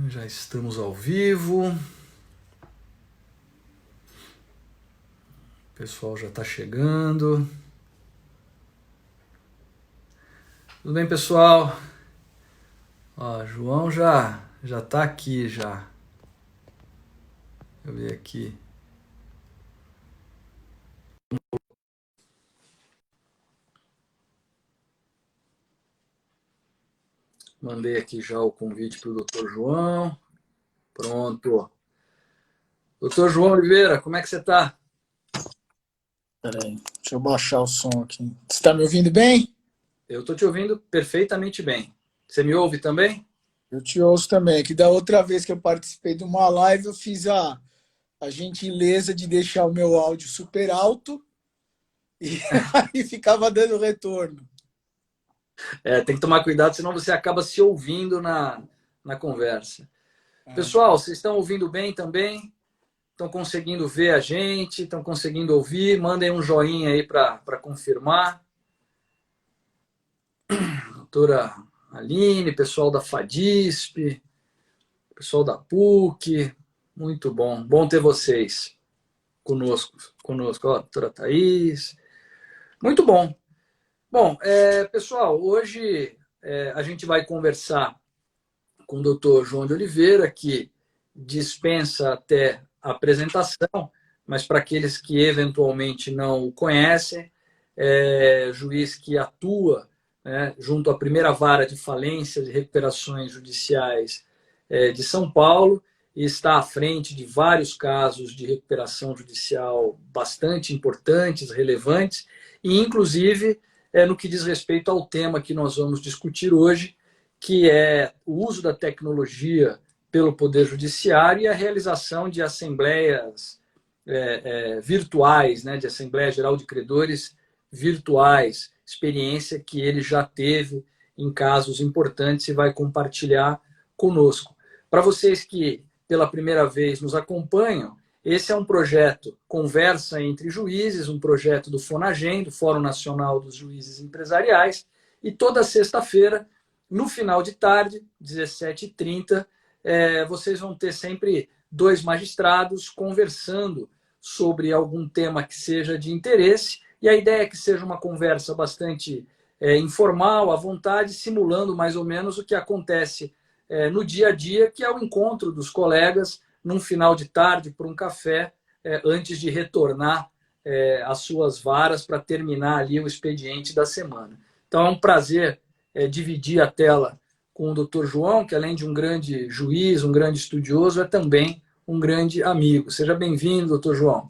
Já estamos ao vivo. O pessoal já está chegando. Tudo bem, pessoal? Ó, João já está aqui já. Deixa eu ver aqui. Mandei aqui já o convite para o Dr. João. Pronto. Dr. João Oliveira, como é que você está? Peraí, deixa eu baixar o som aqui. Você está me ouvindo bem? Eu estou te ouvindo perfeitamente bem. Você me ouve também? Eu te ouço também. Que da outra vez que eu participei de uma live, eu fiz a gentileza de deixar o meu áudio super alto e aí ficava dando retorno. Tem que tomar cuidado, senão você acaba se ouvindo na conversa. É. Pessoal, vocês estão ouvindo bem também? Estão conseguindo ver a gente? Estão conseguindo ouvir? Mandem um joinha aí para confirmar. Doutora Aline, pessoal da FADISP, pessoal da PUC, muito bom. Bom ter vocês conosco. Ó, doutora Thaís. Muito bom. Bom, pessoal, hoje a gente vai conversar com o doutor João de Oliveira, que dispensa até a apresentação, mas para aqueles que eventualmente não o conhecem, é juiz que atua, né, junto à primeira vara de falências e recuperações judiciais de São Paulo, e está à frente de vários casos de recuperação judicial bastante importantes, relevantes, e inclusive no que diz respeito ao tema que nós vamos discutir hoje, que é o uso da tecnologia pelo Poder Judiciário e a realização de assembleias virtuais, né, de Assembleia Geral de Credores virtuais, experiência que ele já teve em casos importantes e vai compartilhar conosco. Para vocês que pela primeira vez nos acompanham, esse é um projeto Conversa entre Juízes, um projeto do FONAGEM, do Fórum Nacional dos Juízes Empresariais, e toda sexta-feira, no final de tarde, 17h30, vocês vão ter sempre dois magistrados conversando sobre algum tema que seja de interesse, e a ideia é que seja uma conversa bastante informal, à vontade, simulando mais ou menos o que acontece no dia a dia, que é o encontro dos colegas num final de tarde por um café, antes de retornar às suas varas para terminar ali o expediente da semana. Então é um prazer dividir a tela com o Dr. João, que além de um grande juiz, um grande estudioso, é também um grande amigo. Seja bem-vindo, Dr. João.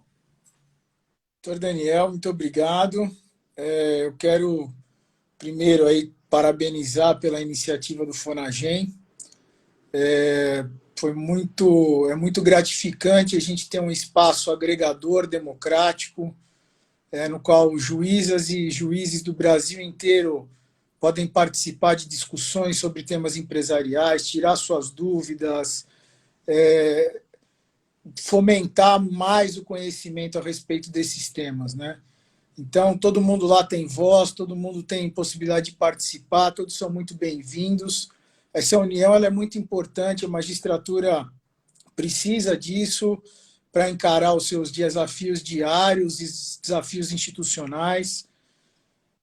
Doutor Daniel, muito obrigado. Eu quero primeiro aí parabenizar pela iniciativa do FONAGEM. É muito gratificante a gente ter um espaço agregador, democrático, no qual juízas e juízes do Brasil inteiro podem participar de discussões sobre temas empresariais, tirar suas dúvidas, fomentar mais o conhecimento a respeito desses temas, né? Então, todo mundo lá tem voz, todo mundo tem possibilidade de participar, todos são muito bem-vindos. Essa união ela é muito importante, a magistratura precisa disso para encarar os seus desafios diários e desafios institucionais.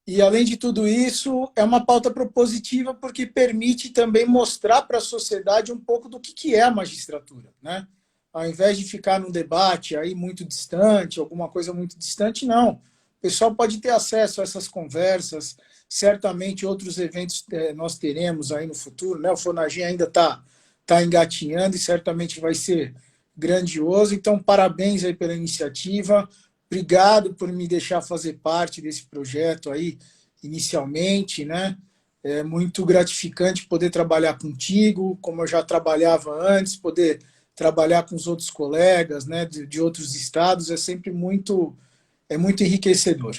E, além de tudo isso, é uma pauta propositiva porque permite também mostrar para a sociedade um pouco do que é a magistratura, né? Ao invés de ficar num debate aí muito distante, alguma coisa muito distante, não. O pessoal pode ter acesso a essas conversas, certamente outros eventos nós teremos aí no futuro, né? O FONAGEM ainda está engatinhando e certamente vai ser grandioso. Então, parabéns aí pela iniciativa. Obrigado por me deixar fazer parte desse projeto aí inicialmente, né? É muito gratificante poder trabalhar contigo, como eu já trabalhava antes, poder trabalhar com os outros colegas, né, de outros estados, é sempre muito enriquecedor.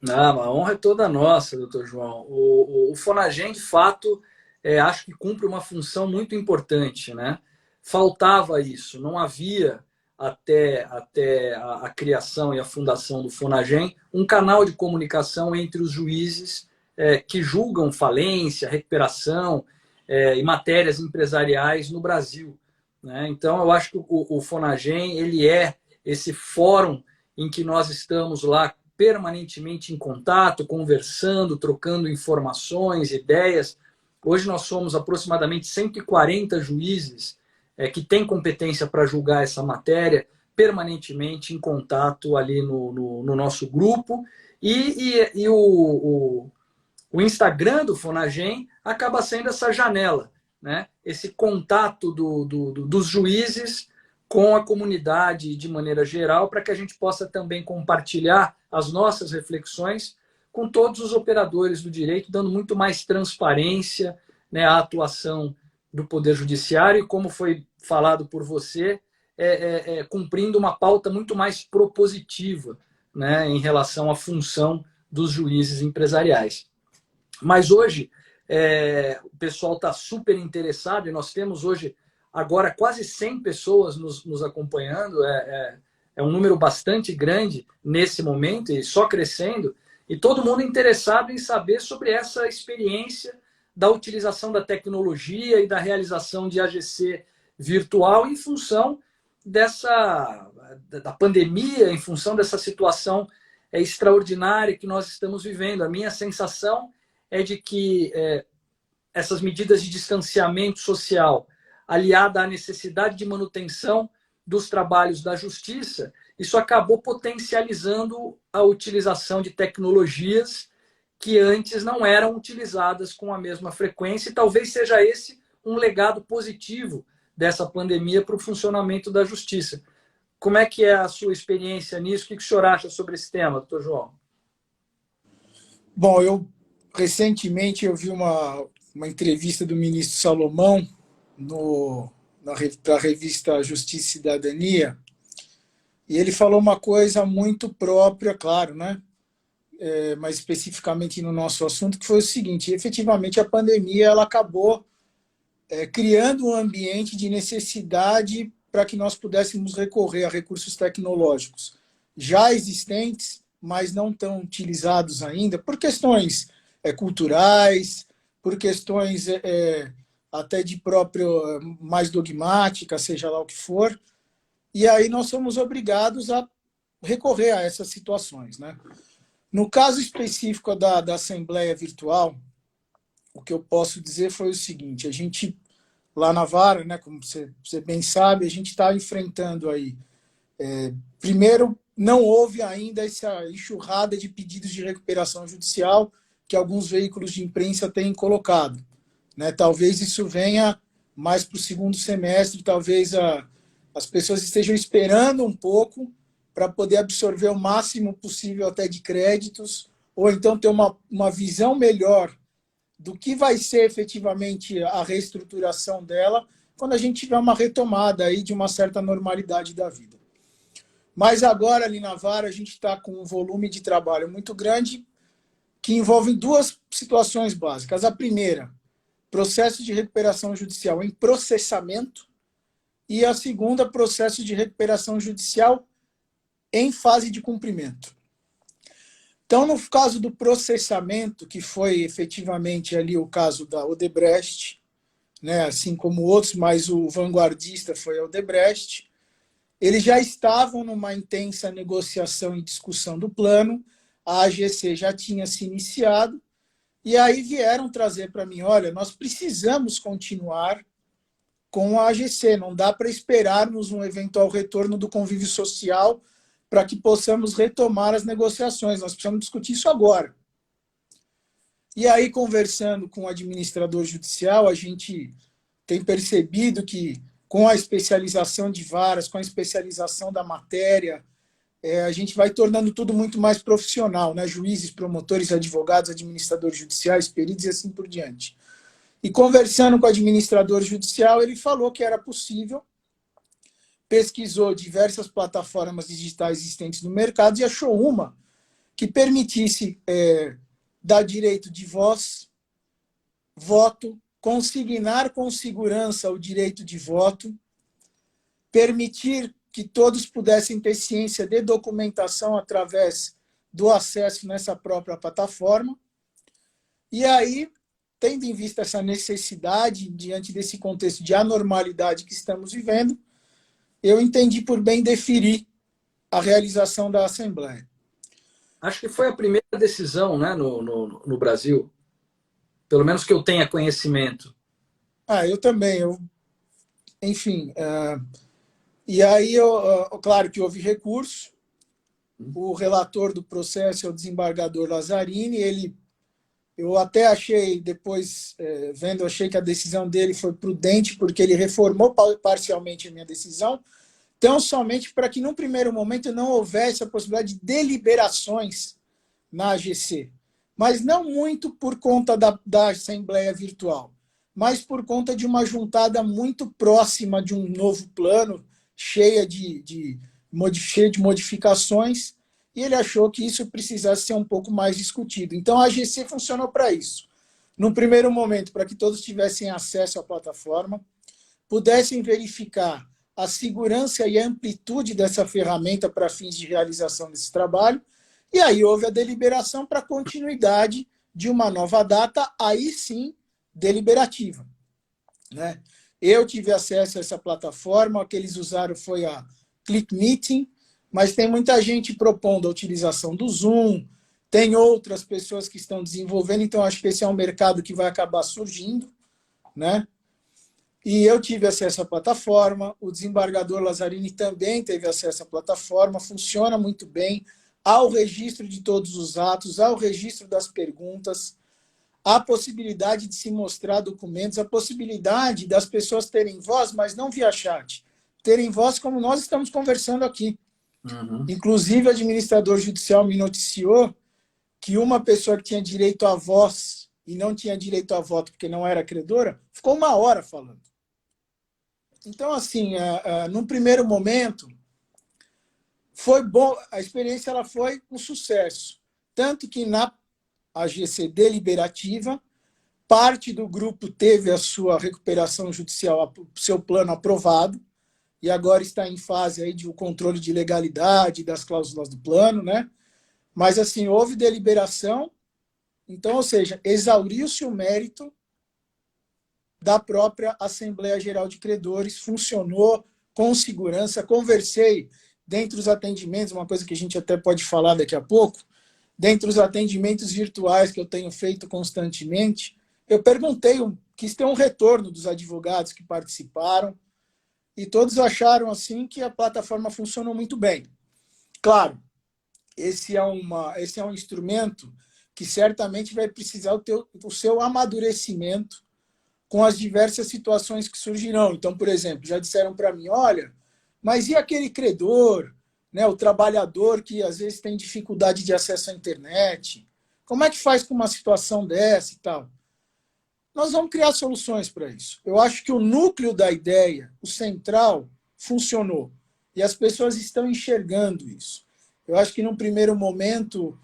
Não, a honra é toda nossa, doutor João. O FONAGEM, de fato, acho que cumpre uma função muito importante, né? Faltava isso, não havia até a criação e a fundação do FONAGEM um canal de comunicação entre os juízes que julgam falência, recuperação, e matérias empresariais no Brasil, né? Então, eu acho que o Fonagem ele é esse fórum em que nós estamos lá permanentemente em contato, conversando, trocando informações, ideias. Hoje nós somos aproximadamente 140 juízes que têm competência para julgar essa matéria, permanentemente em contato ali no nosso grupo. E o Instagram do Fonagem acaba sendo essa janela, né? Esse contato dos juízes com a comunidade de maneira geral, para que a gente possa também compartilhar as nossas reflexões com todos os operadores do direito, dando muito mais transparência, né, à atuação do Poder Judiciário e, como foi falado por você, cumprindo uma pauta muito mais propositiva, né, em relação à função dos juízes empresariais. Mas hoje o pessoal está super interessado e nós temos hoje agora quase 100 pessoas nos acompanhando. É um número bastante grande nesse momento e só crescendo. E todo mundo interessado em saber sobre essa experiência da utilização da tecnologia e da realização de AGC virtual em função da pandemia, em função dessa situação extraordinária que nós estamos vivendo. A minha sensação é de que essas medidas de distanciamento social, aliada à necessidade de manutenção dos trabalhos da justiça, isso acabou potencializando a utilização de tecnologias que antes não eram utilizadas com a mesma frequência, e talvez seja esse um legado positivo dessa pandemia para o funcionamento da justiça. Como é que é a sua experiência nisso? O que o senhor acha sobre esse tema, doutor João? Bom, recentemente eu vi uma entrevista do ministro Salomão para a revista Justiça e Cidadania, e ele falou uma coisa muito própria, claro, né? Mas especificamente no nosso assunto, que foi o seguinte: efetivamente a pandemia ela acabou criando um ambiente de necessidade para que nós pudéssemos recorrer a recursos tecnológicos já existentes, mas não tão utilizados ainda, por questões culturais, por questões até de próprio mais dogmática, seja lá o que for. E aí nós somos obrigados a recorrer a essas situações, né? No caso específico da Assembleia Virtual, o que eu posso dizer foi o seguinte: a gente, lá na Vara, né, como você bem sabe, a gente está enfrentando aí, primeiro, não houve ainda essa enxurrada de pedidos de recuperação judicial que alguns veículos de imprensa têm colocado, né? Talvez isso venha mais para o segundo semestre, talvez as pessoas estejam esperando um pouco para poder absorver o máximo possível até de créditos, ou então ter uma visão melhor do que vai ser efetivamente a reestruturação dela quando a gente tiver uma retomada aí de uma certa normalidade da vida. Mas agora, ali na Vara, a gente está com um volume de trabalho muito grande que envolve duas situações básicas. A primeira, processo de recuperação judicial em processamento, e a segunda, processo de recuperação judicial em fase de cumprimento. Então, no caso do processamento, que foi efetivamente ali o caso da Odebrecht, né, assim como outros, mas o vanguardista foi a Odebrecht, eles já estavam numa intensa negociação e discussão do plano, a AGC já tinha se iniciado, e aí vieram trazer para mim: olha, nós precisamos continuar com a AGC, não dá para esperarmos um eventual retorno do convívio social para que possamos retomar as negociações, nós precisamos discutir isso agora. E aí, conversando com o administrador judicial, a gente tem percebido que, com a especialização de varas, com a especialização da matéria, a gente vai tornando tudo muito mais profissional, né? Juízes, promotores, advogados, administradores judiciais, peritos e assim por diante. E conversando com o administrador judicial, ele falou que era possível, pesquisou diversas plataformas digitais existentes no mercado e achou uma que permitisse dar direito de voz, voto, consignar com segurança o direito de voto, permitir que todos pudessem ter ciência de documentação através do acesso nessa própria plataforma. E aí tendo em vista essa necessidade, diante desse contexto de anormalidade que estamos vivendo, eu entendi por bem deferir a realização da Assembleia. Acho que foi a primeira decisão, né, no Brasil, pelo menos que eu tenha conhecimento. Eu também. Enfim, e aí, claro que houve recurso. O relator do processo é o desembargador Lazzarini. Eu até achei, depois vendo, achei que a decisão dele foi prudente, porque ele reformou parcialmente a minha decisão, então somente para que, num primeiro momento, não houvesse a possibilidade de deliberações na AGC, mas não muito por conta da Assembleia Virtual, mas por conta de uma juntada muito próxima de um novo plano, cheia de modificações, e ele achou que isso precisasse ser um pouco mais discutido. Então, a AGC funcionou para isso. Num primeiro momento, para que todos tivessem acesso à plataforma, pudessem verificar a segurança e a amplitude dessa ferramenta para fins de realização desse trabalho, e aí houve a deliberação para continuidade de uma nova data, aí sim, deliberativa. Né? Eu tive acesso a essa plataforma, o que eles usaram foi a Click Meeting, mas tem muita gente propondo a utilização do Zoom, tem outras pessoas que estão desenvolvendo, então acho que esse é um mercado que vai acabar surgindo, né? E eu tive acesso à plataforma, o desembargador Lazzarini também teve acesso à plataforma, funciona muito bem, há o registro de todos os atos, há o registro das perguntas, há a possibilidade de se mostrar documentos, a possibilidade das pessoas terem voz, mas não via chat, terem voz como nós estamos conversando aqui. Uhum. Inclusive, o administrador judicial me noticiou que uma pessoa que tinha direito à voz e não tinha direito a voto porque não era credora, ficou 1 hora falando. Então, assim, num primeiro momento, foi bom, a experiência ela foi um sucesso. Tanto que na AGC deliberativa, parte do grupo teve a sua recuperação judicial, o seu plano aprovado, e agora está em fase aí de controle de legalidade das cláusulas do plano, né? Mas, assim, houve deliberação, então, ou seja, exauriu-se o mérito da própria Assembleia Geral de Credores, funcionou com segurança. Conversei dentre os atendimentos, uma coisa que a gente até pode falar daqui a pouco, dentre os atendimentos virtuais que eu tenho feito constantemente, eu perguntei, quis ter um retorno dos advogados que participaram, e todos acharam assim que a plataforma funcionou muito bem. Claro, esse é um instrumento que certamente vai precisar o seu amadurecimento com as diversas situações que surgirão. Então, por exemplo, já disseram para mim, olha, mas e aquele credor, né, o trabalhador que às vezes tem dificuldade de acesso à internet? Como é que faz com uma situação dessa e tal? Nós vamos criar soluções para isso. Eu acho que o núcleo da ideia, o central, funcionou. E as pessoas estão enxergando isso. Eu acho que, num primeiro momento,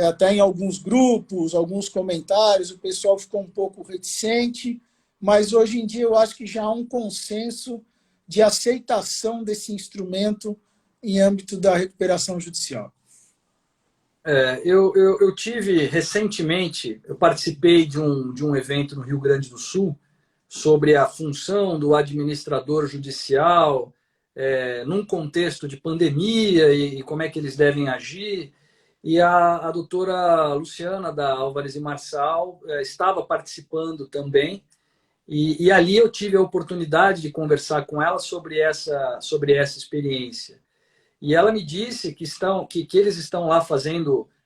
até em alguns grupos, alguns comentários, o pessoal ficou um pouco reticente, mas hoje em dia eu acho que já há um consenso de aceitação desse instrumento em âmbito da recuperação judicial. Eu tive recentemente, eu participei de um evento no Rio Grande do Sul sobre a função do administrador judicial num contexto de pandemia e como é que eles devem agir. E a doutora Luciana da Álvares e Marçal estava participando também. E ali eu tive a oportunidade de conversar com ela sobre essa experiência. E ela me disse que eles estão lá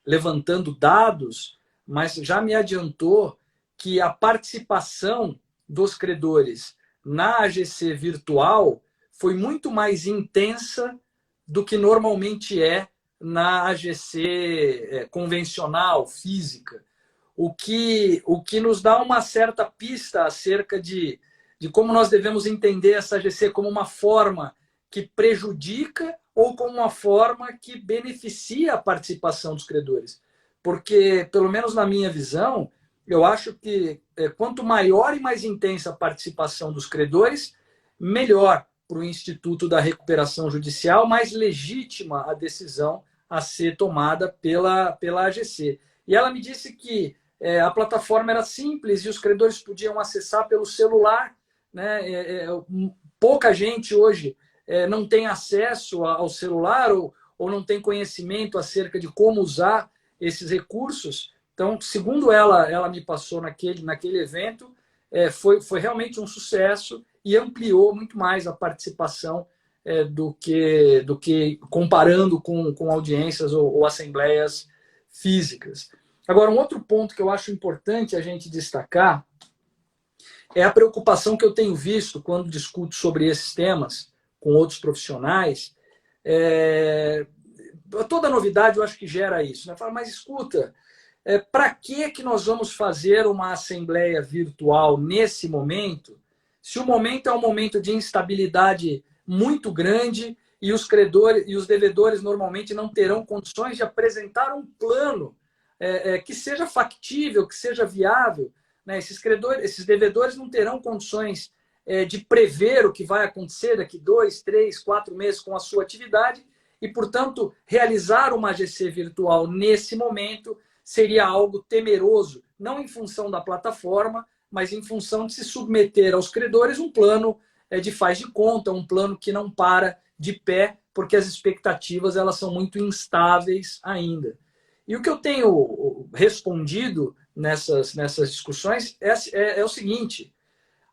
levantando dados, mas já me adiantou que a participação dos credores na AGC virtual foi muito mais intensa do que normalmente é na AGC convencional, física. O que nos dá uma certa pista acerca de como nós devemos entender essa AGC como uma forma que prejudica ou como uma forma que beneficia a participação dos credores. Porque, pelo menos na minha visão, eu acho que quanto maior e mais intensa a participação dos credores, melhor para o Instituto da Recuperação Judicial, mais legítima a decisão a ser tomada pela AGC. E ela me disse que a plataforma era simples e os credores podiam acessar pelo celular, né? Pouca gente hoje não tem acesso ao celular ou não tem conhecimento acerca de como usar esses recursos. Então, segundo ela me passou naquele evento, foi realmente um sucesso e ampliou muito mais a participação do que comparando com audiências ou assembleias físicas. Agora, um outro ponto que eu acho importante a gente destacar é a preocupação que eu tenho visto quando discuto sobre esses temas com outros profissionais. Toda novidade eu acho que gera isso, né? Fala, mas escuta, para que nós vamos fazer uma assembleia virtual nesse momento, se o momento é um momento de instabilidade muito grande e os credores e os devedores normalmente não terão condições de apresentar um plano que seja factível, que seja viável, né? Esses devedores não terão condições de prever o que vai acontecer daqui 2, 3, 4 meses com a sua atividade e, portanto, realizar uma AGC virtual nesse momento seria algo temeroso, não em função da plataforma, mas em função de se submeter aos credores um plano de faz de conta, um plano que não para de pé, porque as expectativas elas são muito instáveis ainda. E o que eu tenho respondido nessas discussões é o seguinte: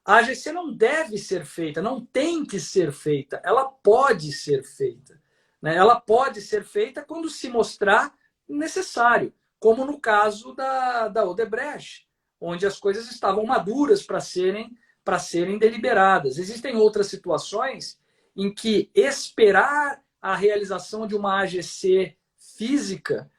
a AGC não deve ser feita, não tem que ser feita, ela pode ser feita, né? Ela pode ser feita quando se mostrar necessário, como no caso da Odebrecht, onde as coisas estavam maduras para serem deliberadas. Existem outras situações em que esperar a realização de uma AGC física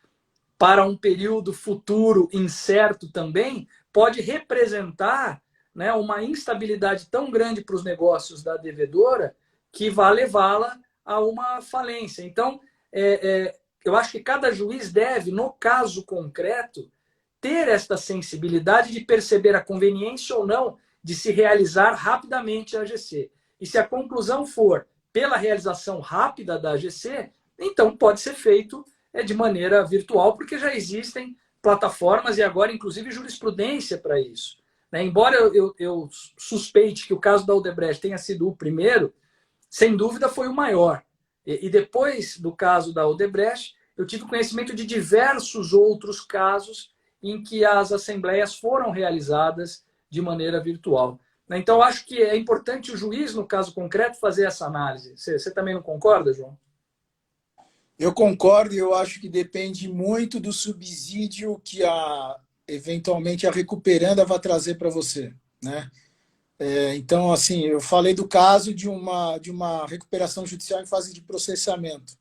para um período futuro incerto também pode representar, né, uma instabilidade tão grande para os negócios da devedora que vai levá-la a uma falência. Então, eu acho que cada juiz deve, no caso concreto, ter esta sensibilidade de perceber a conveniência ou não de se realizar rapidamente a AGC. E se a conclusão for pela realização rápida da AGC, então pode ser feito de maneira virtual, porque já existem plataformas e agora, inclusive, jurisprudência para isso. Né? Embora eu suspeite que o caso da Odebrecht tenha sido o primeiro, sem dúvida foi o maior. E depois do caso da Odebrecht, eu tive conhecimento de diversos outros casos em que as assembleias foram realizadas de maneira virtual. Então, acho que é importante o juiz, no caso concreto, fazer essa análise. Você também não concorda, João? Eu concordo e eu acho que depende muito do subsídio que eventualmente a recuperanda vai trazer para você, né? Então, assim, eu falei do caso de uma recuperação judicial em fase de processamento,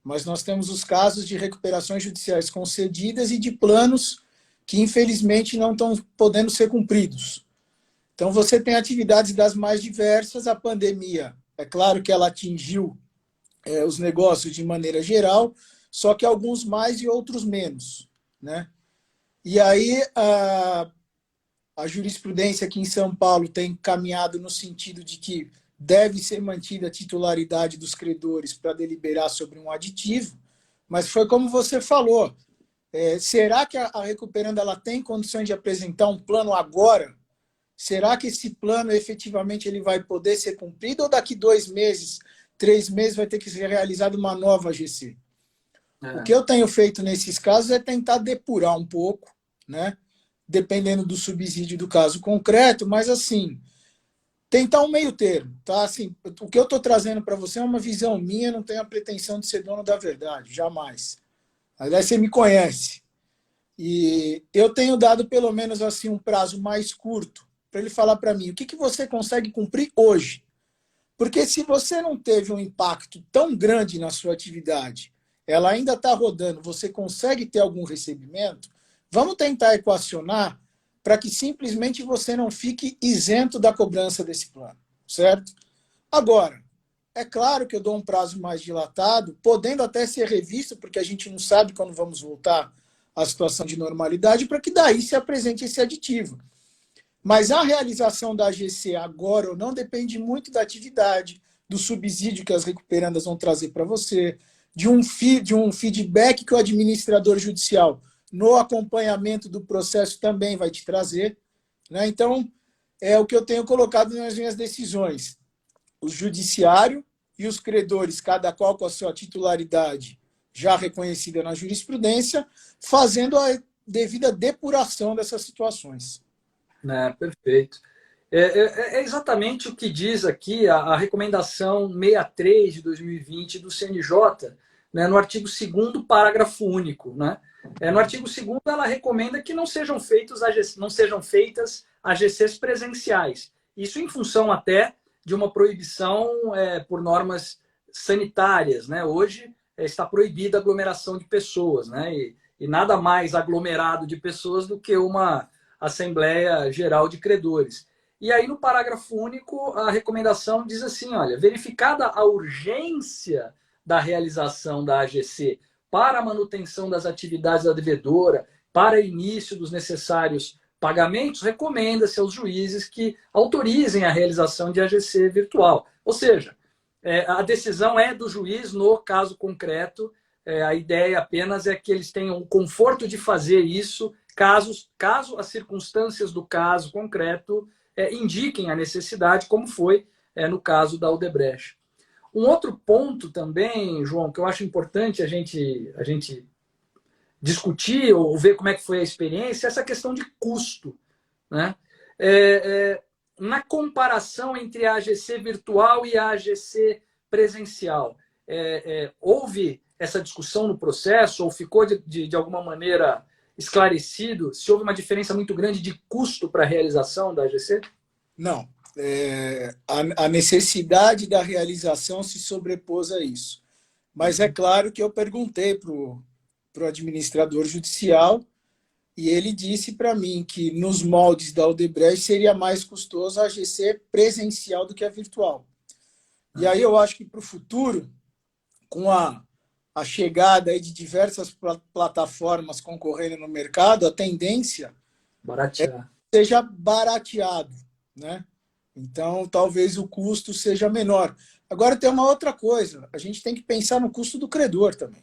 mas nós temos os casos de recuperações judiciais concedidas e de planos que, infelizmente, não estão podendo ser cumpridos. Então, você tem atividades das mais diversas. A pandemia, é claro que ela atingiu os negócios de maneira geral, só que alguns mais e outros menos, né? E aí a jurisprudência aqui em São Paulo tem caminhado no sentido de que deve ser mantida a titularidade dos credores para deliberar sobre um aditivo, mas foi como você falou, será que a recuperanda ela tem condições de apresentar um plano agora? Será que esse plano efetivamente ele vai poder ser cumprido ou daqui 2 meses, 3 meses vai ter que ser realizada uma nova AGC? O que eu tenho feito nesses casos é tentar depurar um pouco, né? Dependendo do subsídio do caso concreto, mas assim, tentar um meio termo, tá? Assim, o que eu estou trazendo para você é uma visão minha, não tenho a pretensão de ser dono da verdade, jamais. Aliás, você me conhece. E eu tenho dado pelo menos assim um prazo mais curto para ele falar para mim o que você consegue cumprir hoje. Porque se você não teve um impacto tão grande na sua atividade, ela ainda está rodando, você consegue ter algum recebimento, vamos tentar equacionar para que simplesmente você não fique isento da cobrança desse plano, certo? Agora, é claro que eu dou um prazo mais dilatado, podendo até ser revisto, porque a gente não sabe quando vamos voltar à situação de normalidade, para que daí se apresente esse aditivo. Mas a realização da AGC agora ou não depende muito da atividade, do subsídio que as recuperandas vão trazer para você, de um feedback que o administrador judicial no acompanhamento do processo também vai te trazer, né? Então, é o que eu tenho colocado nas minhas decisões. O judiciário e os credores, cada qual com a sua titularidade já reconhecida na jurisprudência, fazendo a devida depuração dessas situações. Perfeito. É exatamente o que diz aqui a recomendação 63 de 2020 do CNJ, né, no artigo 2º, parágrafo único. Né? No artigo 2º, ela recomenda que não sejam feitas AGCs presenciais. Isso em função até de uma proibição por normas sanitárias. Né? Hoje está proibida a aglomeração de pessoas, né? E nada mais aglomerado de pessoas do que uma Assembleia Geral de Credores. E aí, no parágrafo único, a recomendação diz assim, olha, verificada a urgência da realização da AGC para a manutenção das atividades da devedora, para início dos necessários pagamentos, recomenda-se aos juízes que autorizem a realização de AGC virtual. Ou seja, a decisão é do juiz no caso concreto, a ideia apenas é que eles tenham o conforto de fazer isso caso as circunstâncias do caso concreto indiquem a necessidade, como foi no caso da Odebrecht. Um outro ponto também, João, que eu acho importante a gente discutir ou ver como é que foi a experiência, é essa questão de custo. Né? Na comparação entre a AGC virtual e a AGC presencial, houve essa discussão no processo ou ficou de alguma maneira esclarecido se houve uma diferença muito grande de custo para a realização da AGC? Não. A necessidade da realização se sobrepôs a isso. Mas é claro que eu perguntei para o administrador judicial e ele disse para mim que nos moldes da Odebrecht seria mais custoso a AGC presencial do que a virtual. E aí eu acho que para o futuro, com a chegada aí de diversas plataformas concorrendo no mercado, a tendência seja barateado, né? Então, talvez o custo seja menor. Agora, tem uma outra coisa. A gente tem que pensar no custo do credor também.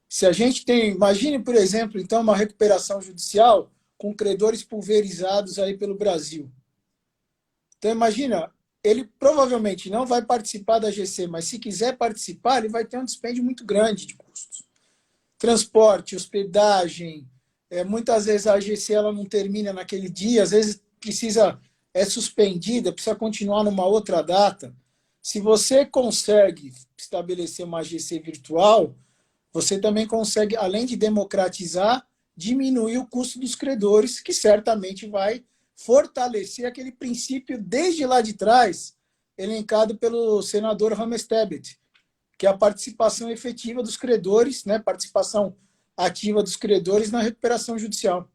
Se a gente tem... Imagine, por exemplo, então, uma recuperação judicial com credores pulverizados aí pelo Brasil. Então, imagina, ele provavelmente não vai participar da AGC, mas se quiser participar, ele vai ter um dispêndio muito grande de custos. Transporte, hospedagem, muitas vezes a AGC ela não termina naquele dia, às vezes é suspendida, precisa continuar numa outra data. Se você consegue estabelecer uma AGC virtual, você também consegue, além de democratizar, diminuir o custo dos credores, que certamente vai fortalecer aquele princípio desde lá de trás, elencado pelo senador Rames Tebet, que é a participação efetiva dos credores, né, participação ativa dos credores na recuperação judicial.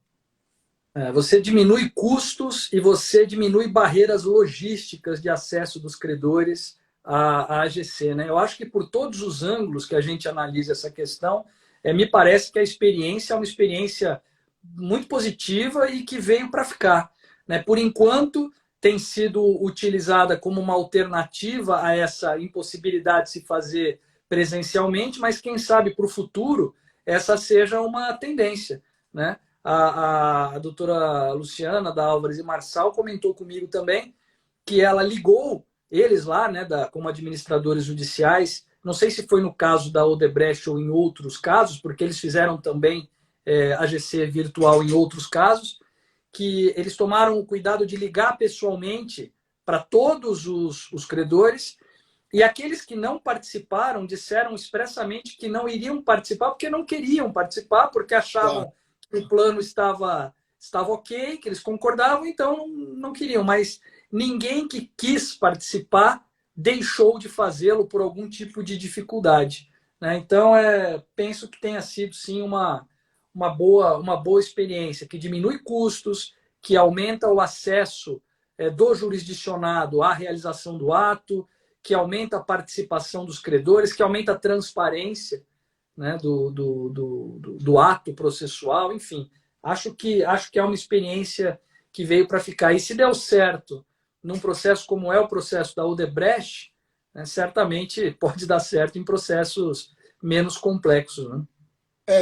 Você diminui custos e você diminui barreiras logísticas de acesso dos credores à AGC. Né? Eu acho que por todos os ângulos que a gente analisa essa questão, me parece que a experiência é uma experiência muito positiva e que veio para ficar. Né? Por enquanto, tem sido utilizada como uma alternativa a essa impossibilidade de se fazer presencialmente, mas quem sabe para o futuro essa seja uma tendência. Né? A doutora Luciana, da Álvares e Marçal, comentou comigo também que ela ligou eles lá, né, como administradores judiciais, não sei se foi no caso da Odebrecht ou em outros casos, porque eles fizeram também AGC virtual em outros casos, que eles tomaram o cuidado de ligar pessoalmente para todos os credores, e aqueles que não participaram disseram expressamente que não iriam participar porque não queriam participar, porque achavam que o plano estava ok, que eles concordavam, então não queriam. Mas ninguém que quis participar deixou de fazê-lo por algum tipo de dificuldade. Né? Então, penso que tenha sido, sim, uma boa experiência, que diminui custos, que aumenta o acesso do jurisdicionado à realização do ato, que aumenta a participação dos credores, que aumenta a transparência, né, do ato processual, enfim. Acho que é uma experiência que veio para ficar. E se deu certo num processo como é o processo da Odebrecht, né, certamente pode dar certo em processos menos complexos. Né?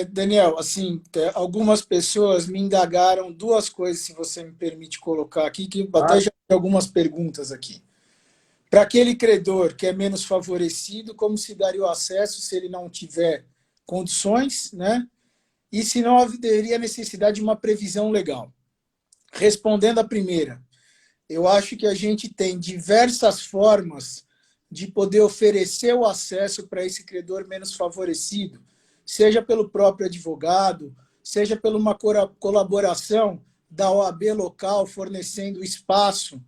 Daniel, assim, algumas pessoas me indagaram duas coisas, se você me permite colocar aqui, que até Claro. já tem algumas perguntas aqui. Para aquele credor que é menos favorecido, como se daria o acesso se ele não tiver condições, né? E se não haveria necessidade de uma previsão legal? Respondendo à primeira, eu acho que a gente tem diversas formas de poder oferecer o acesso para esse credor menos favorecido, seja pelo próprio advogado, seja por uma colaboração da OAB local fornecendo o espaço,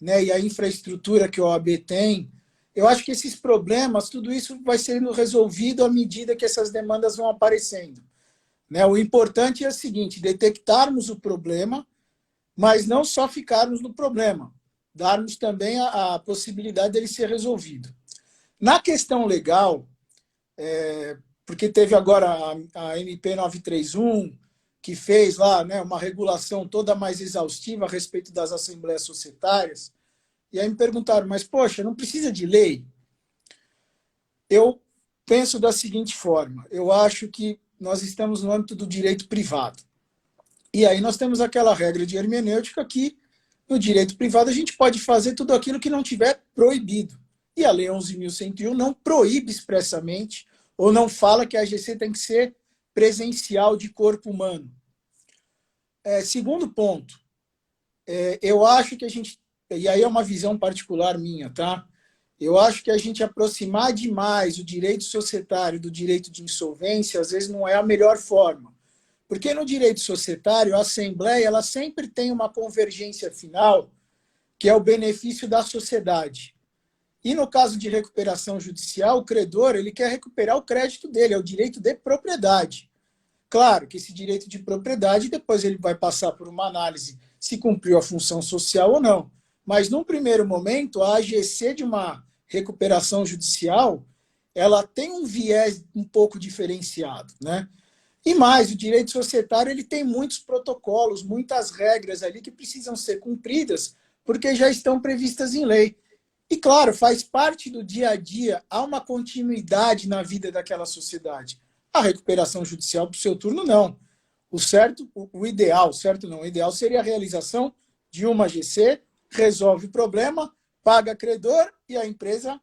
né, e a infraestrutura que a OAB tem. Eu acho que esses problemas, tudo isso vai sendo resolvido à medida que essas demandas vão aparecendo. Né? O importante é o seguinte, detectarmos o problema, mas não só ficarmos no problema, darmos também a possibilidade dele ser resolvido. Na questão legal, porque teve agora a MP 931, que fez lá, né, uma regulação toda mais exaustiva a respeito das assembleias societárias, e aí me perguntaram, mas poxa, não precisa de lei? Eu penso da seguinte forma, eu acho que nós estamos no âmbito do direito privado. E aí nós temos aquela regra de hermenêutica que no direito privado a gente pode fazer tudo aquilo que não tiver proibido. E a Lei 11.101 não proíbe expressamente ou não fala que a AGC tem que ser presencial de corpo humano. Segundo ponto, eu acho que a gente, e aí é uma visão particular minha, tá? Eu acho que a gente aproximar demais o direito societário do direito de insolvência, às vezes não é a melhor forma. Porque no direito societário, a Assembleia ela sempre tem uma convergência final, que é o benefício da sociedade. E no caso de recuperação judicial, o credor ele quer recuperar o crédito dele, é o direito de propriedade. Claro que esse direito de propriedade, depois ele vai passar por uma análise se cumpriu a função social ou não. Mas, num primeiro momento, a AGC de uma recuperação judicial, ela tem um viés um pouco diferenciado, né? E mais, o direito societário ele tem muitos protocolos, muitas regras ali que precisam ser cumpridas, porque já estão previstas em lei. E, claro, faz parte do dia a dia, há uma continuidade na vida daquela sociedade. A recuperação judicial, para o seu turno, não. O certo, o ideal, certo não, o ideal seria a realização de uma AGC, resolve o problema, paga credor e a empresa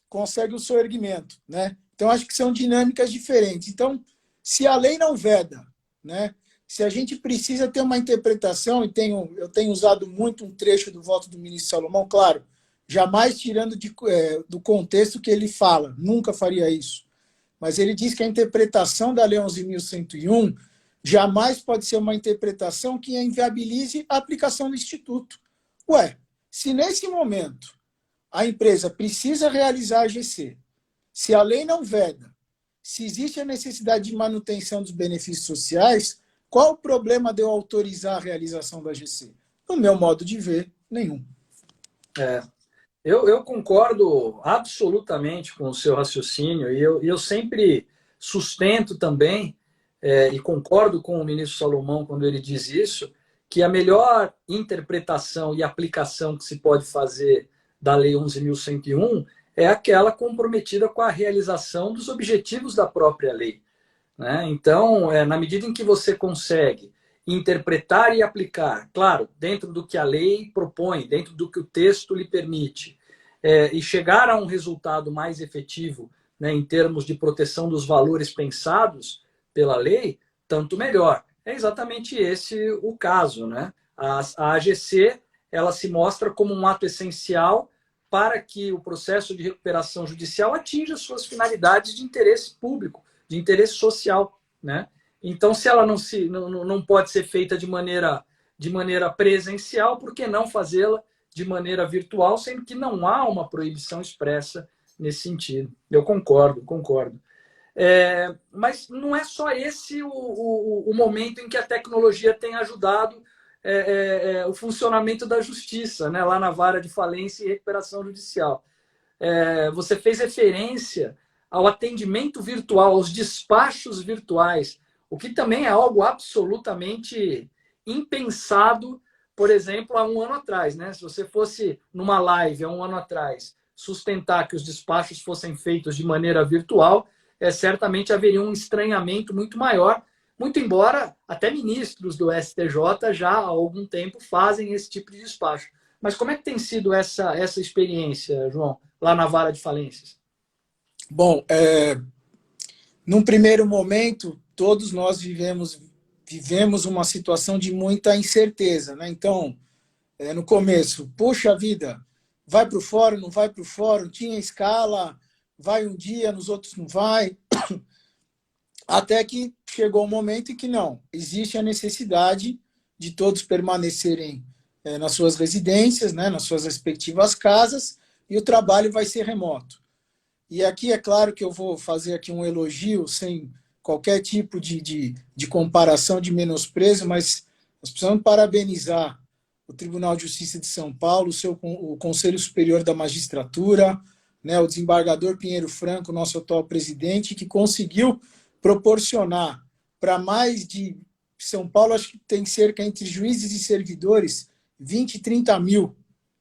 consegue o seu erguimento, né? Então, acho que são dinâmicas diferentes. Então, se a lei não veda, né? Se a gente precisa ter uma interpretação, e eu tenho usado muito um trecho do voto do ministro Salomão, claro, jamais tirando do contexto que ele fala, nunca faria isso. Mas ele diz que a interpretação da Lei 11.101 jamais pode ser uma interpretação que inviabilize a aplicação do Instituto. Ué, se nesse momento a empresa precisa realizar a AGC, se a lei não veda, se existe a necessidade de manutenção dos benefícios sociais, qual o problema de eu autorizar a realização da AGC? No meu modo de ver, nenhum. Eu concordo absolutamente com o seu raciocínio e eu sempre sustento também, e concordo com o ministro Salomão quando ele diz isso, que a melhor interpretação e aplicação que se pode fazer da Lei 11.101 é aquela comprometida com a realização dos objetivos da própria lei. Né? Então, na medida em que você consegue interpretar e aplicar, claro, dentro do que a lei propõe, dentro do que o texto lhe permite, e chegar a um resultado mais efetivo, né, em termos de proteção dos valores pensados pela lei, tanto melhor. É exatamente esse o caso. Né? A AGC ela se mostra como um ato essencial para que o processo de recuperação judicial atinja suas finalidades de interesse público, de interesse social. Né? Então, se ela não pode ser feita de maneira presencial, por que não fazê-la de maneira virtual, sendo que não há uma proibição expressa nesse sentido? Eu concordo. Mas não é só esse o momento em que a tecnologia tem ajudado o funcionamento da justiça, né, lá na vara de falência e recuperação judicial. Você fez referência ao atendimento virtual, aos despachos virtuais, o que também é algo absolutamente impensado, por exemplo, há um ano atrás. Né? Se você fosse numa live há um ano atrás sustentar que os despachos fossem feitos de maneira virtual, certamente haveria um estranhamento muito maior, muito embora até ministros do STJ já há algum tempo fazem esse tipo de despacho. Mas como é que tem sido essa experiência, João, lá na vara de falências? Bom, num primeiro momento, todos nós vivemos uma situação de muita incerteza, né? Então, no começo, puxa vida, vai para o fórum, não vai para o fórum, tinha escala, vai um dia, nos outros não vai, até que chegou o momento em que não, existe a necessidade de todos permanecerem nas suas residências, né, nas suas respectivas casas, e o trabalho vai ser remoto. E aqui é claro que eu vou fazer aqui um elogio, sem qualquer tipo de comparação, de menosprezo, mas nós precisamos parabenizar o Tribunal de Justiça de São Paulo, o Conselho Superior da Magistratura, né, o desembargador Pinheiro Franco, nosso atual presidente, que conseguiu proporcionar para mais de São Paulo, acho que tem cerca entre juízes e servidores, 20, 30 mil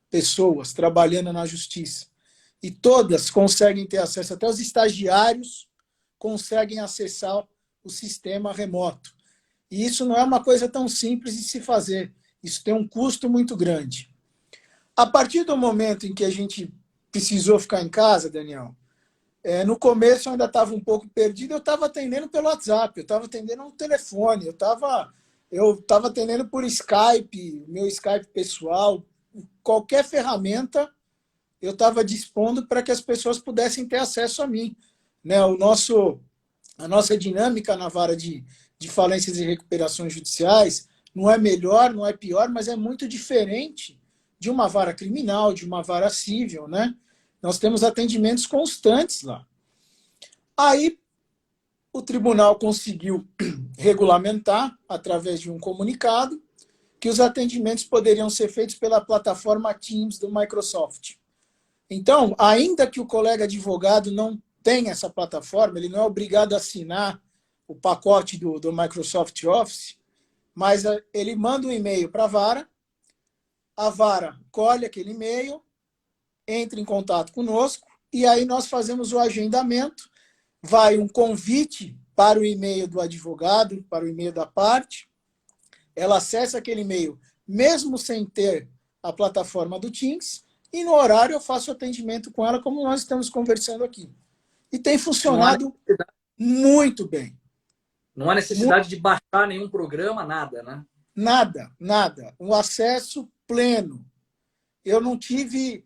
pessoas trabalhando na justiça. E todas conseguem ter acesso, até os estagiários conseguem acessar o sistema remoto. E isso não é uma coisa tão simples de se fazer. Isso tem um custo muito grande. A partir do momento em que a gente precisou ficar em casa, Daniel, no começo eu ainda estava um pouco perdido, eu estava atendendo pelo WhatsApp, eu estava atendendo no telefone, eu estava atendendo por Skype, meu Skype pessoal, qualquer ferramenta eu estava dispondo para que as pessoas pudessem ter acesso a mim. Né? A nossa dinâmica na vara de falências e recuperações judiciais não é melhor, não é pior, mas é muito diferente de uma vara criminal, de uma vara civil, né? Nós temos atendimentos constantes lá. Aí, o tribunal conseguiu regulamentar, através de um comunicado, que os atendimentos poderiam ser feitos pela plataforma Teams do Microsoft. Então, ainda que o colega advogado não tenha essa plataforma, ele não é obrigado a assinar o pacote do Microsoft Office, mas ele manda um e-mail para a vara colhe aquele e-mail, entra em contato conosco, e aí nós fazemos o agendamento, vai um convite para o e-mail do advogado, para o e-mail da parte, ela acessa aquele e-mail, mesmo sem ter a plataforma do Teams, e no horário eu faço atendimento com ela, como nós estamos conversando aqui. E tem funcionado muito bem. Não há necessidade de baixar nenhum programa, nada, né? Nada, nada. Um acesso pleno. Eu não tive,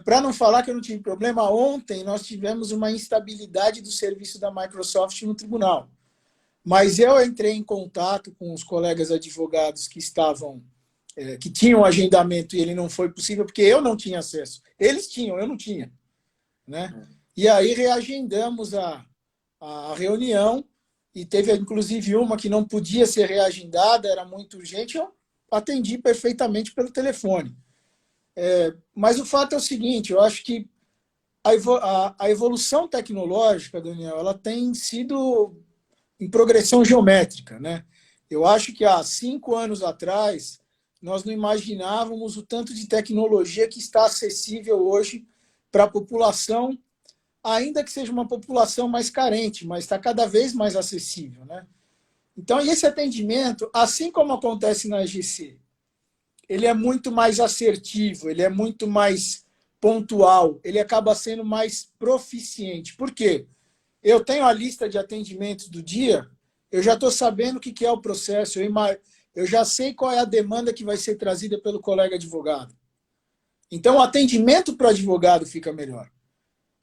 para não falar que eu não tive problema, ontem nós tivemos uma instabilidade do serviço da Microsoft no tribunal. Mas eu entrei em contato com os colegas advogados que estavam, que tinham agendamento e ele não foi possível, porque eu não tinha acesso. Eles tinham, eu não tinha. Né? E aí reagendamos a reunião, e teve inclusive uma que não podia ser reagendada, era muito urgente, eu atendi perfeitamente pelo telefone. Mas o fato é o seguinte, eu acho que a evolução tecnológica, Daniel, ela tem sido em progressão geométrica. Né? Eu acho que há 5 anos atrás, nós não imaginávamos o tanto de tecnologia que está acessível hoje para a população, ainda que seja uma população mais carente, mas está cada vez mais acessível. Né? Então, esse atendimento, assim como acontece na AGC, ele é muito mais assertivo, ele é muito mais pontual, ele acaba sendo mais proficiente. Por quê? Eu tenho a lista de atendimentos do dia, eu já estou sabendo o que é o processo, eu já sei qual é a demanda que vai ser trazida pelo colega advogado. Então, o atendimento para o advogado fica melhor.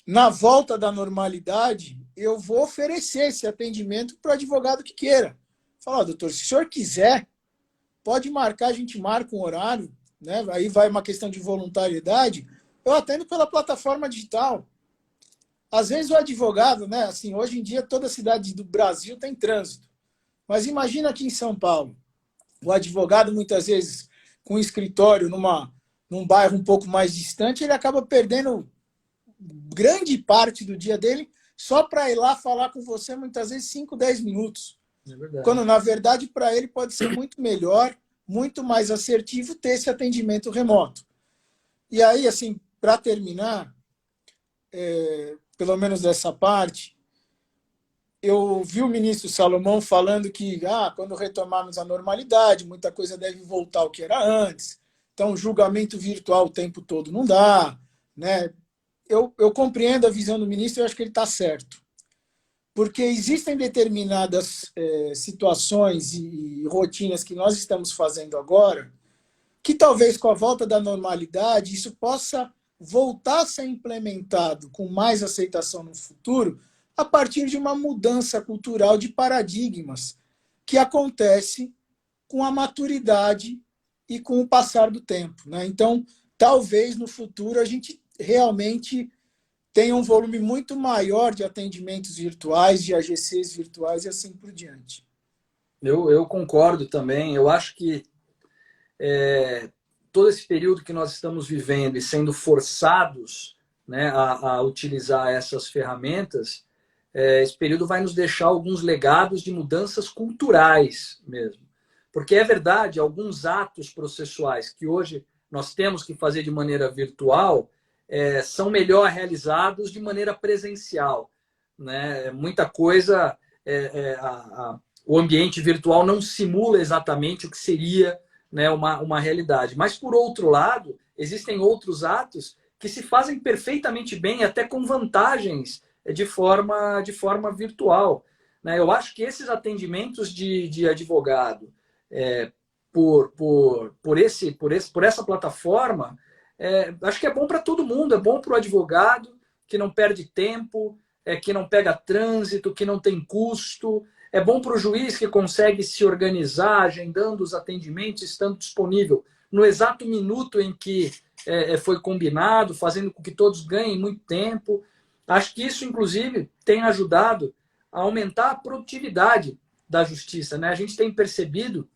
Na volta da normalidade, eu vou oferecer esse atendimento para o advogado que queira. Falar, doutor, se o senhor quiser, pode marcar, a gente marca um horário, né? Aí vai uma questão de voluntariedade, eu atendo pela plataforma digital. Às vezes o advogado, né? Assim, hoje em dia toda cidade do Brasil tem trânsito. Mas imagina aqui em São Paulo, o advogado muitas vezes com um escritório num bairro um pouco mais distante, ele acaba perdendo grande parte do dia dele só para ir lá falar com você, muitas vezes 5, 10 minutos. Quando, na verdade, para ele pode ser muito melhor, muito mais assertivo ter esse atendimento remoto. E aí, assim, para terminar, pelo menos dessa parte, eu vi o ministro Salomão falando que quando retomarmos a normalidade, muita coisa deve voltar ao que era antes. Então, julgamento virtual o tempo todo não dá. Né? Eu compreendo a visão do ministro e eu acho que ele está certo. Porque existem determinadas situações e rotinas que nós estamos fazendo agora que talvez com a volta da normalidade isso possa voltar a ser implementado com mais aceitação no futuro a partir de uma mudança cultural de paradigmas que acontece com a maturidade e com o passar do tempo. Né? Então, talvez no futuro a gente realmente tenha um volume muito maior de atendimentos virtuais, de AGCs virtuais e assim por diante. Eu concordo também. Eu acho que todo esse período que nós estamos vivendo e sendo forçados, né, a utilizar essas ferramentas, esse período vai nos deixar alguns legados de mudanças culturais mesmo. Porque é verdade, alguns atos processuais que hoje nós temos que fazer de maneira virtual são melhor realizados de maneira presencial. Né? Muita coisa, o ambiente virtual não simula exatamente o que seria, né, uma realidade. Mas, por outro lado, existem outros atos que se fazem perfeitamente bem, até com vantagens de forma virtual. Né? Eu acho que esses atendimentos de advogado por essa plataforma, acho que é bom para todo mundo, é bom para o advogado, que não perde tempo, que não pega trânsito, que não tem custo, é bom para o juiz que consegue se organizar, agendando os atendimentos, estando disponível no exato minuto em que foi combinado, fazendo com que todos ganhem muito tempo. Acho que isso, inclusive, tem ajudado a aumentar a produtividade da justiça. Né? A gente tem percebido,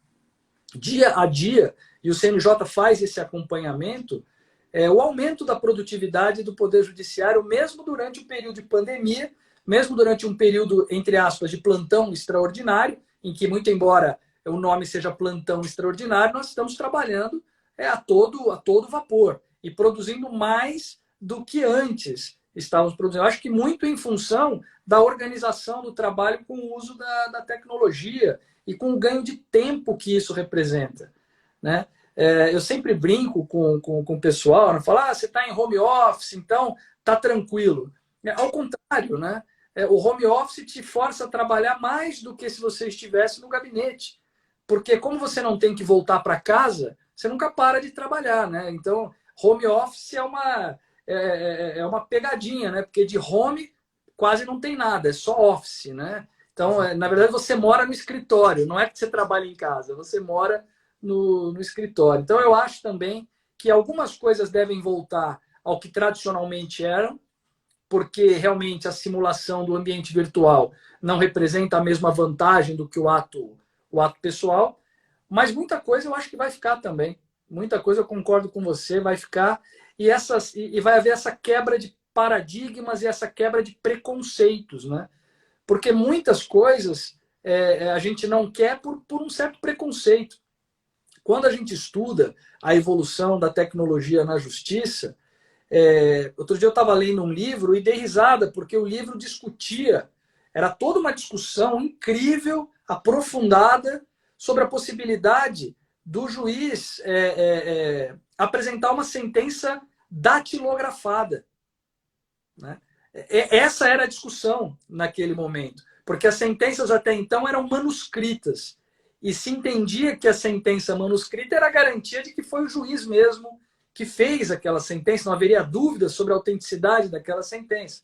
dia a dia, e o CNJ faz esse acompanhamento, o aumento da produtividade do Poder Judiciário, mesmo durante o período de pandemia, mesmo durante um período, entre aspas, de plantão extraordinário, em que, muito embora o nome seja plantão extraordinário, nós estamos trabalhando a todo vapor e produzindo mais do que antes estávamos produzindo. Eu acho que muito em função da organização do trabalho com o uso da tecnologia e com o ganho de tempo que isso representa. Né? Eu sempre brinco com o pessoal, né? Falo, você está em home office, então está tranquilo. Ao contrário, né? O home office te força a trabalhar mais do que se você estivesse no gabinete. Porque como você não tem que voltar para casa, você nunca para de trabalhar. Né? Então, home office é uma pegadinha, né? Porque de home quase não tem nada, é só office. Né? Então, na verdade, você mora no escritório, não é que você trabalha em casa, você mora no escritório. Então, eu acho também que algumas coisas devem voltar ao que tradicionalmente eram, porque realmente a simulação do ambiente virtual não representa a mesma vantagem do que o ato pessoal, mas muita coisa eu acho que vai ficar também. Muita coisa eu concordo com você, vai ficar, e vai haver essa quebra de paradigmas e essa quebra de preconceitos, né? Porque muitas coisas a gente não quer por um certo preconceito. Quando a gente estuda a evolução da tecnologia na justiça, outro dia eu estava lendo um livro e dei risada, porque o livro discutia, era toda uma discussão incrível, aprofundada, sobre a possibilidade do juiz apresentar uma sentença datilografada. Né? Essa era a discussão naquele momento, porque as sentenças até então eram manuscritas, e se entendia que a sentença manuscrita era a garantia de que foi o juiz mesmo que fez aquela sentença, não haveria dúvida sobre a autenticidade daquela sentença.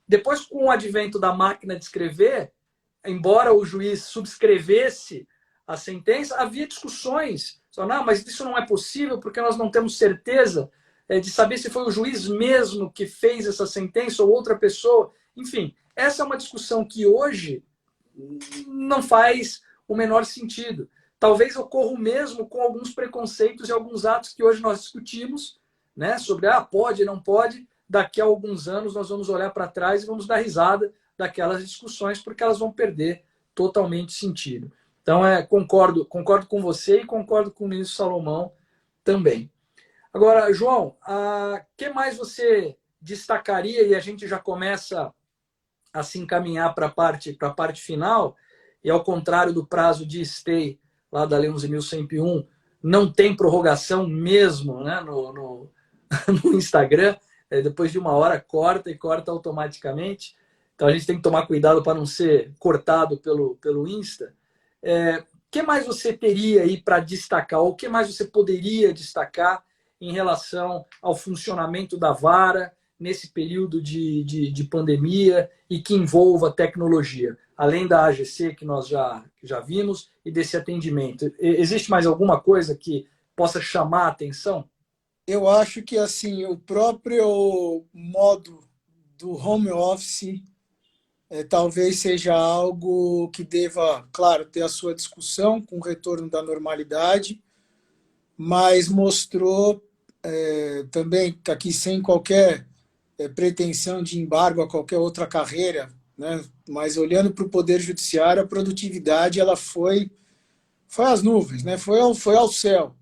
Depois, com o advento da máquina de escrever, embora o juiz subscrevesse a sentença, havia discussões. Só, não, mas isso não é possível porque nós não temos certeza de saber se foi o juiz mesmo que fez essa sentença ou outra pessoa. Enfim, essa é uma discussão que hoje não faz o menor sentido. Talvez ocorra o mesmo com alguns preconceitos e alguns atos que hoje nós discutimos, né, sobre pode, não pode. Daqui a alguns anos nós vamos olhar para trás e vamos dar risada daquelas discussões, porque elas vão perder totalmente sentido. Então, concordo com você e concordo com o ministro Salomão também. Agora, João, o que mais você destacaria, e a gente já começa a se encaminhar para a parte final, e ao contrário do prazo de stay lá da Lei 11.101, não tem prorrogação mesmo, né, no Instagram, depois de 1 hora corta e corta automaticamente. Então a gente tem que tomar cuidado para não ser cortado pelo Insta. O que mais você teria aí para destacar? Ou o que mais você poderia destacar em relação ao funcionamento da vara nesse período de pandemia e que envolva tecnologia? Além da AGC, que nós já vimos, e desse atendimento. Existe mais alguma coisa que possa chamar a atenção? Eu acho que assim o próprio modo do home office talvez seja algo que deva, claro, ter a sua discussão com o retorno da normalidade, mas mostrou também, aqui sem qualquer pretensão de embargo a qualquer outra carreira, né? Mas olhando para o Poder Judiciário, a produtividade ela foi às nuvens, né? Foi ao céu.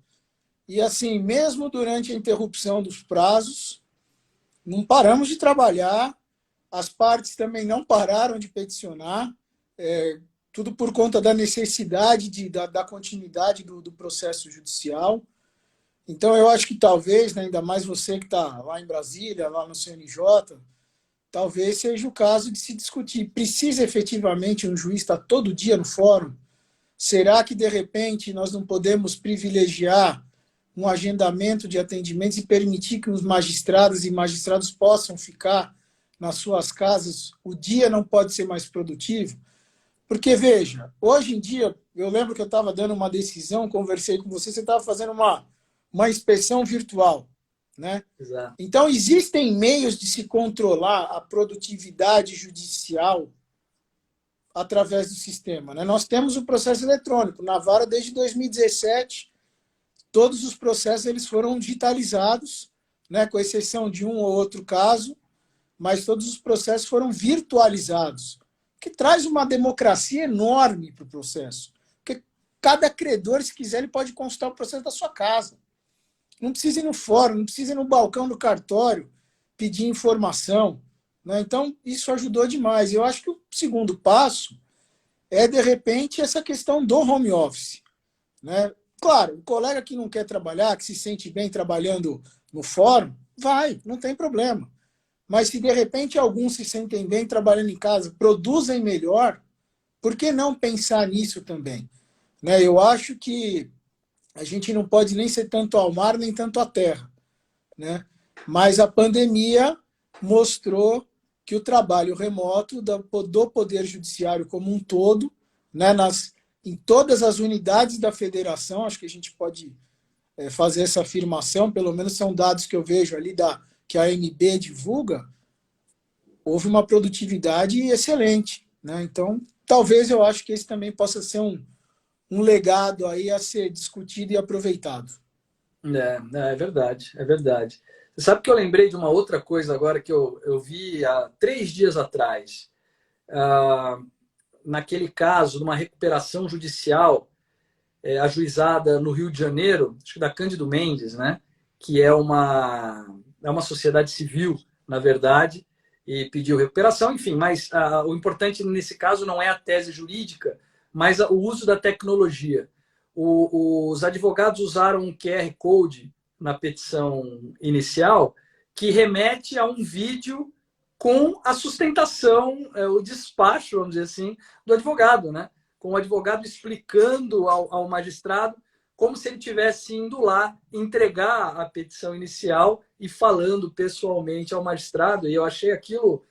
E assim, mesmo durante a interrupção dos prazos, não paramos de trabalhar, as partes também não pararam de peticionar, tudo por conta da necessidade da continuidade do processo judicial. Então, eu acho que talvez, né, ainda mais você que está lá em Brasília, lá no CNJ, talvez seja o caso de se discutir. Precisa efetivamente um juiz estar todo dia no fórum? Será que, de repente, nós não podemos privilegiar um agendamento de atendimentos e permitir que os magistrados e magistrados possam ficar nas suas casas? O dia não pode ser mais produtivo? Porque, veja, hoje em dia, eu lembro que eu estava dando uma decisão, conversei com você estava fazendo uma inspeção virtual, né? Exato. Então, existem meios de se controlar a produtividade judicial através do sistema, né? Nós temos o processo eletrônico. Na vara, desde 2017, todos os processos eles foram digitalizados, né? Com exceção de um ou outro caso, mas todos os processos foram virtualizados, que traz uma democracia enorme para o processo. Porque cada credor, se quiser, ele pode consultar o processo da sua casa. Não precisa ir no fórum, não precisa ir no balcão do cartório pedir informação, né? Então, isso ajudou demais. Eu acho que o segundo passo é, de repente, essa questão do home office, né? Claro, o colega que não quer trabalhar, que se sente bem trabalhando no fórum, vai, não tem problema. Mas se, de repente, alguns se sentem bem trabalhando em casa, produzem melhor, por que não pensar nisso também? Né? Eu acho que a gente não pode nem ser tanto ao mar, nem tanto à terra, né? Mas a pandemia mostrou que o trabalho remoto do Poder Judiciário como um todo, né, em todas as unidades da federação, acho que a gente pode fazer essa afirmação, pelo menos são dados que eu vejo ali que a AMB divulga, houve uma produtividade excelente, né? Então, talvez eu acho que esse também possa ser um legado aí a ser discutido e aproveitado. É verdade, é verdade. Você sabe que eu lembrei de uma outra coisa agora que eu vi há 3 dias atrás. Naquele caso, numa recuperação judicial ajuizada no Rio de Janeiro, acho que da Cândido Mendes, né? Que é uma sociedade civil, na verdade, e pediu recuperação, enfim, mas o importante nesse caso não é a tese jurídica, mas o uso da tecnologia. Os advogados usaram um QR Code na petição inicial que remete a um vídeo com a sustentação, o despacho, vamos dizer assim, do advogado, né? Com o advogado explicando ao magistrado como se ele tivesse indo lá entregar a petição inicial e falando pessoalmente ao magistrado. E eu achei aquilo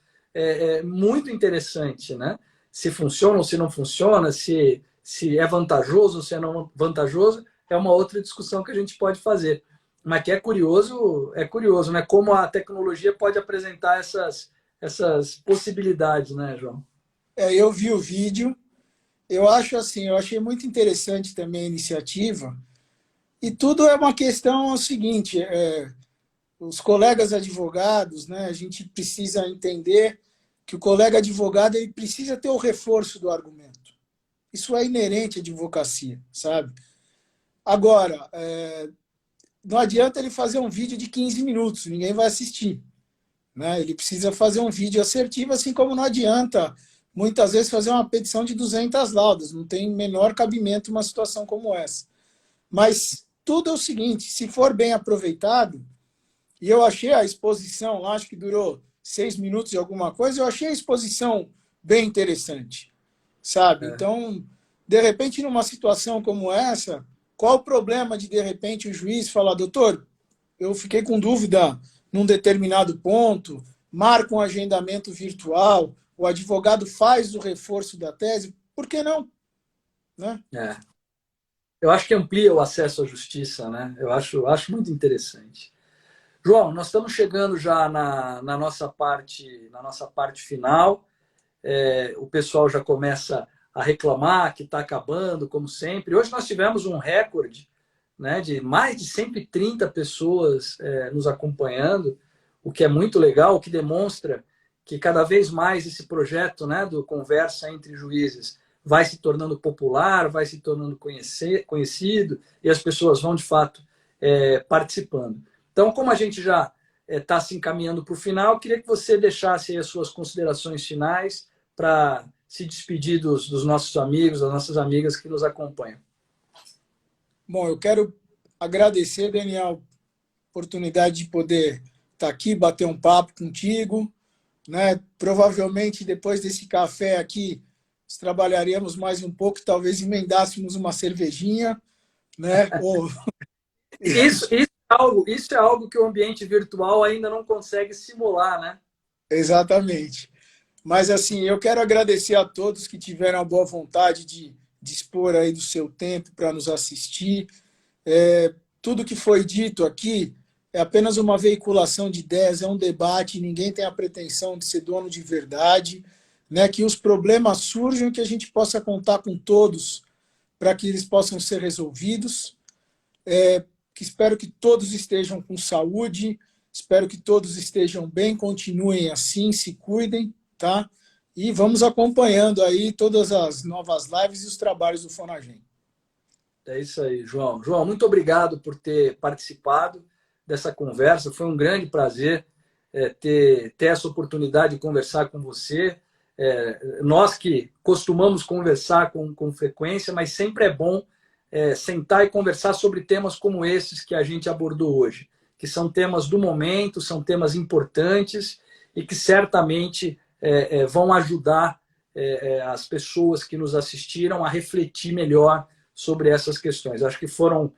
muito interessante, né? Se funciona ou se não funciona, se é vantajoso ou se é não vantajoso, é uma outra discussão que a gente pode fazer. Mas que é curioso, né? Como a tecnologia pode apresentar essas possibilidades, né, João? Eu vi o vídeo, eu achei muito interessante também a iniciativa, e tudo é uma questão seguinte, os colegas advogados, né, a gente precisa entender que o colega advogado ele precisa ter o reforço do argumento. Isso é inerente à advocacia, sabe? Agora, não adianta ele fazer um vídeo de 15 minutos, ninguém vai assistir, né? Ele precisa fazer um vídeo assertivo, assim como não adianta, muitas vezes, fazer uma petição de 200 laudas. Não tem menor cabimento uma situação como essa. Mas tudo é o seguinte, se for bem aproveitado, e eu achei a exposição lá, acho que durou 6 minutos e alguma coisa, eu achei a exposição bem interessante, sabe? Então, de repente, numa situação como essa, qual o problema de repente, o juiz falar, doutor, eu fiquei com dúvida num determinado ponto, marca um agendamento virtual, o advogado faz o reforço da tese, por que não? Né? Eu acho que amplia o acesso à justiça, né? Eu acho muito interessante. João, nós estamos chegando já na nossa parte final. O pessoal já começa a reclamar que está acabando, como sempre. Hoje nós tivemos um recorde, né, de mais de 130 pessoas nos acompanhando, o que é muito legal, o que demonstra que cada vez mais esse projeto, né, do Conversa entre Juízes vai se tornando popular, vai se tornando conhecido, e as pessoas vão, de fato, participando. Então, como a gente já está se encaminhando para o final, queria que você deixasse aí as suas considerações finais para se despedir dos nossos amigos, das nossas amigas que nos acompanham. Bom, eu quero agradecer, Daniel, a oportunidade de poder estar aqui, bater um papo contigo, né? Provavelmente, depois desse café aqui, nós trabalharíamos mais um pouco, talvez emendássemos uma cervejinha, né? Isso é algo que o ambiente virtual ainda não consegue simular, né? Exatamente. Mas, assim, eu quero agradecer a todos que tiveram a boa vontade de dispor aí do seu tempo para nos assistir. Tudo que foi dito aqui é apenas uma veiculação de ideias, é um debate, ninguém tem a pretensão de ser dono de verdade, né? Que os problemas surjam, que a gente possa contar com todos para que eles possam ser resolvidos. Que espero que todos estejam com saúde, espero que todos estejam bem, continuem assim, se cuidem, tá? E vamos acompanhando aí todas as novas lives e os trabalhos do Fonagem. É isso aí, João. João, muito obrigado por ter participado dessa conversa. Foi um grande prazer ter essa oportunidade de conversar com você. Nós que costumamos conversar com frequência, mas sempre é bom sentar e conversar sobre temas como esses que a gente abordou hoje, que são temas do momento, são temas importantes e que certamente vão ajudar as pessoas que nos assistiram a refletir melhor sobre essas questões. Acho que foram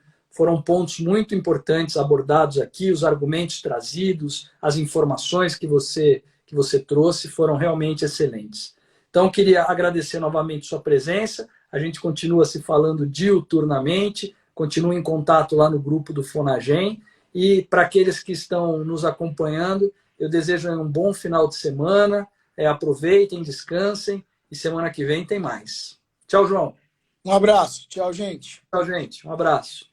pontos muito importantes abordados aqui, os argumentos trazidos, as informações que você trouxe foram realmente excelentes. Então, queria agradecer novamente sua presença. A gente continua se falando diuturnamente, continua em contato lá no grupo do Fonagem. E para aqueles que estão nos acompanhando, eu desejo um bom final de semana. Aproveitem, descansem e semana que vem tem mais. Tchau, João. Um abraço. Tchau, gente. Tchau, gente. Um abraço.